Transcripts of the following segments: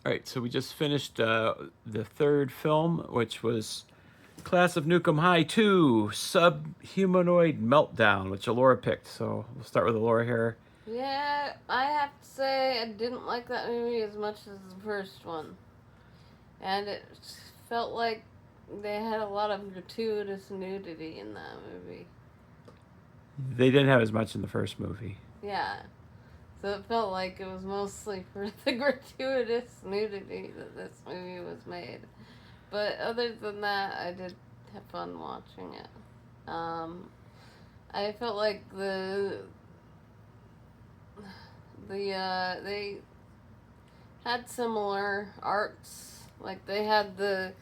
All right, so we just finished the third film, which was Class of Nukem High 2, Subhumanoid Meltdown, which Alora picked. So we'll start with Alora here. Yeah, I have to say I didn't like that movie as much as the first one. And it felt like they had a lot of gratuitous nudity in that movie. They didn't have as much in the first movie. Yeah. So it felt like it was mostly for the gratuitous nudity that this movie was made. But other than that, I did have fun watching it. I felt like they had similar arts. Like they had the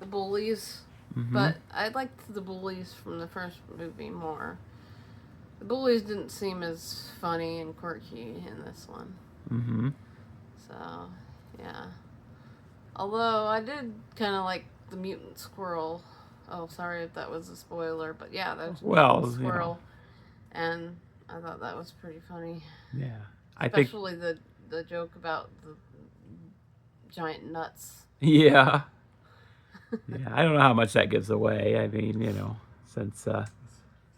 bullies, but I liked the bullies from the first movie more. The bullies didn't seem as funny and quirky in this one. Mm-hmm. So, yeah. Although I did kind of like the mutant squirrel. Oh, sorry if that was a spoiler, but yeah, that was a mutant squirrel, and I thought that was pretty funny. Yeah, especially the joke about the giant nuts. Yeah. Yeah, I don't know how much that gives away. I mean, since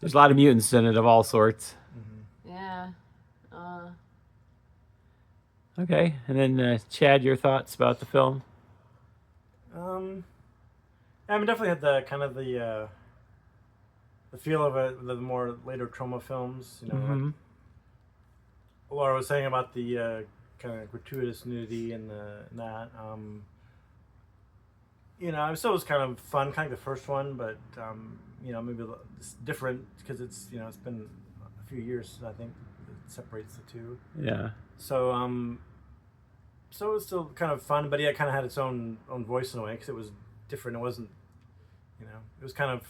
there's a lot of mutants in it of all sorts. Mm-hmm. Yeah. Okay, and then Chad, your thoughts about the film? I mean, definitely had the kind of the feel of it, the more later trauma films. Like Laura was saying about the kind of gratuitous nudity and that. It still was kind of fun, kind of the first one, but maybe it's different because it's it's been a few years. I think that separates the two. Yeah. So so it was still kind of fun, but yeah, it kind of had its own voice in a way because it was different. It wasn't, it was kind of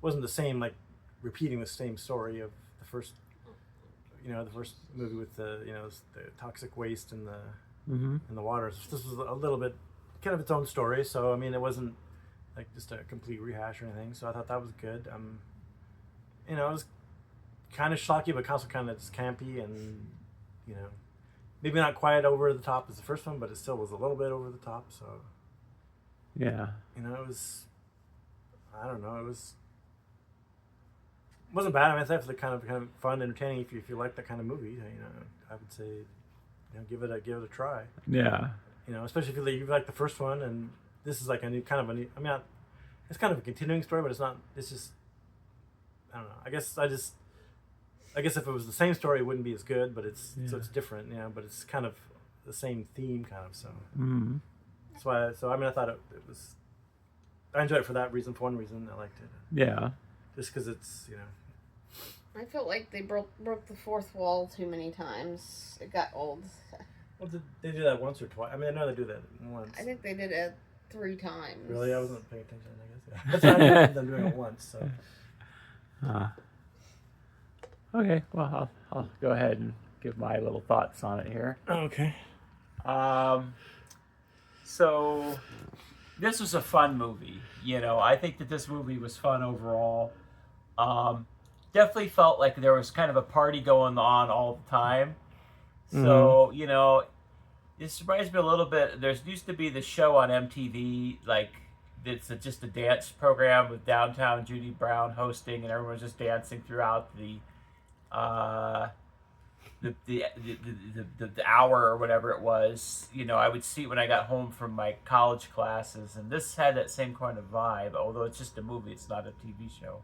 wasn't the same, like repeating the same story of the first, the first movie with the the toxic waste and the waters. This was a little bit kind of its own story. So I mean, it wasn't like just a complete rehash or anything. So I thought that was good. It was kind of schlocky, but also kind of just campy and maybe not quite over the top as the first one, but it still was a little bit over the top. So yeah, it was. I don't know. It wasn't bad. I mean, it's definitely kind of fun, entertaining if you like that kind of movie. I would say, give it a try. Yeah. Especially if you like the first one, and this is like a new kind of a new. I mean, it's kind of a continuing story, but it's not. It's just. I don't know. I guess if it was the same story, it wouldn't be as good. But it's so it's different. But it's kind of the same theme, kind of. So. Mm-hmm. That's why. So I mean, I thought it was. I enjoyed it for that reason. For one reason, I liked it. Yeah. Just because it's I felt like they broke the fourth wall too many times. It got old. Well, did they do that once or twice? I mean, I know they do that once. I think they did it 3 times. Really? I wasn't paying attention, I guess. Yeah. That's why I remember them doing it once. So. Okay, well, I'll go ahead and give my little thoughts on it here. Okay. So this was a fun movie. I think that this movie was fun overall. Definitely felt like there was kind of a party going on all the time. So, it surprised me a little bit. There used to be the show on MTV, like, it's just a dance program with Downtown Judy Brown hosting, and everyone was just dancing throughout the hour or whatever it was. I would see it when I got home from my college classes, and this had that same kind of vibe, although it's just a movie, it's not a TV show.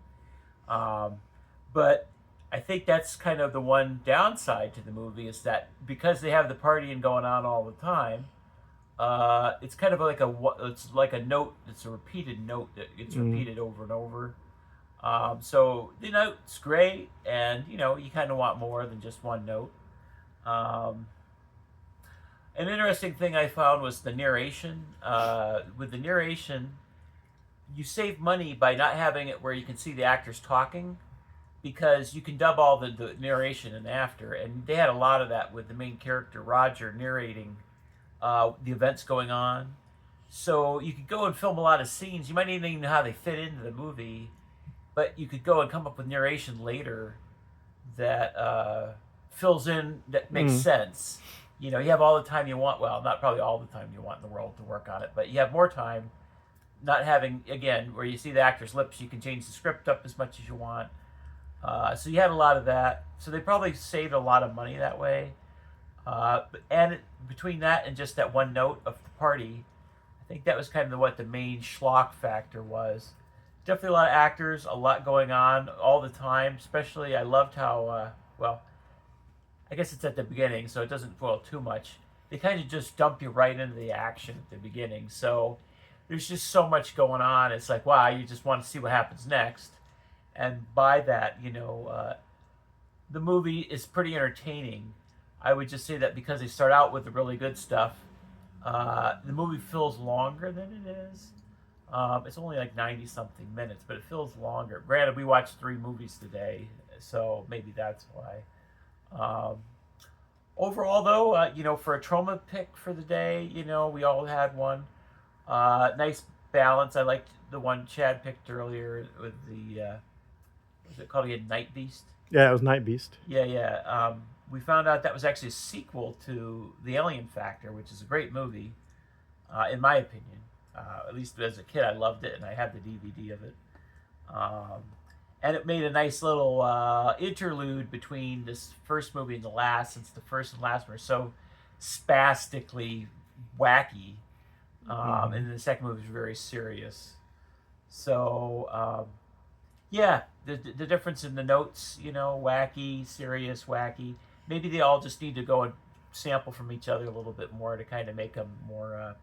But I think that's kind of the one downside to the movie is that because they have the partying going on all the time, it's kind of like a note. It's a repeated note that gets repeated over and over. So the note's great, and you kind of want more than just one note. An interesting thing I found was the narration. With the narration, you save money by not having it where you can see the actors talking, because you can dub all the narration in after, and they had a lot of that with the main character Roger narrating the events going on. So you could go and film a lot of scenes. You might not even know how they fit into the movie, but you could go and come up with narration later that fills in, that makes sense. You know, you have all the time you want. Well, not probably all the time you want in the world to work on it, but you have more time. Not having, again, where you see the actor's lips, you can change the script up as much as you want. So you had a lot of that. So they probably saved a lot of money that way. Between that and just that one note of the party, I think that was kind of what the main schlock factor was. Definitely a lot of actors, a lot going on all the time. Especially, I loved how, well, I guess it's at the beginning, so it doesn't spoil too much. They kind of just dump you right into the action at the beginning. So there's just so much going on. It's like, wow, you just want to see what happens next. And by that, the movie is pretty entertaining. I would just say that because they start out with the really good stuff, the movie feels longer than it is. It's only like 90 something minutes, but it feels longer. Granted, we watched 3 movies today, so maybe that's why. Overall, though, for a trauma pick for the day, we all had one. Nice balance. I liked the one Chad picked earlier with the, was it called again? Night Beast? Yeah, it was Night Beast. Yeah. We found out that was actually a sequel to The Alien Factor, which is a great movie, in my opinion. At least as a kid, I loved it, and I had the DVD of it. And it made a nice little interlude between this first movie and the last, since the first and last were so spastically wacky. And the second movie was very serious. So, yeah, the difference in the notes, wacky, serious, wacky. Maybe they all just need to go and sample from each other a little bit more to kind of make them more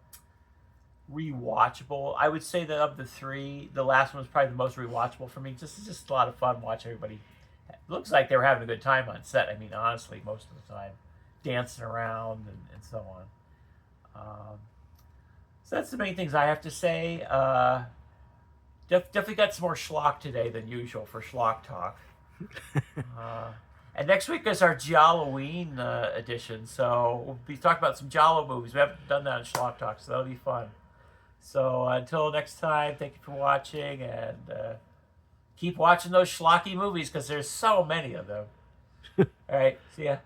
rewatchable. I would say that of the 3, the last one was probably the most rewatchable for me. Just a lot of fun watching everybody. It looks like they were having a good time on set. I mean, honestly, most of the time, dancing around and so on. So that's the main things I have to say. Definitely got some more schlock today than usual for Schlock Talk. And next week is our Jalloween edition, so we'll be talking about some Jallo movies. We haven't done that in Schlock Talk, so that'll be fun. So until next time, thank you for watching, and keep watching those schlocky movies because there's so many of them. All right, see ya.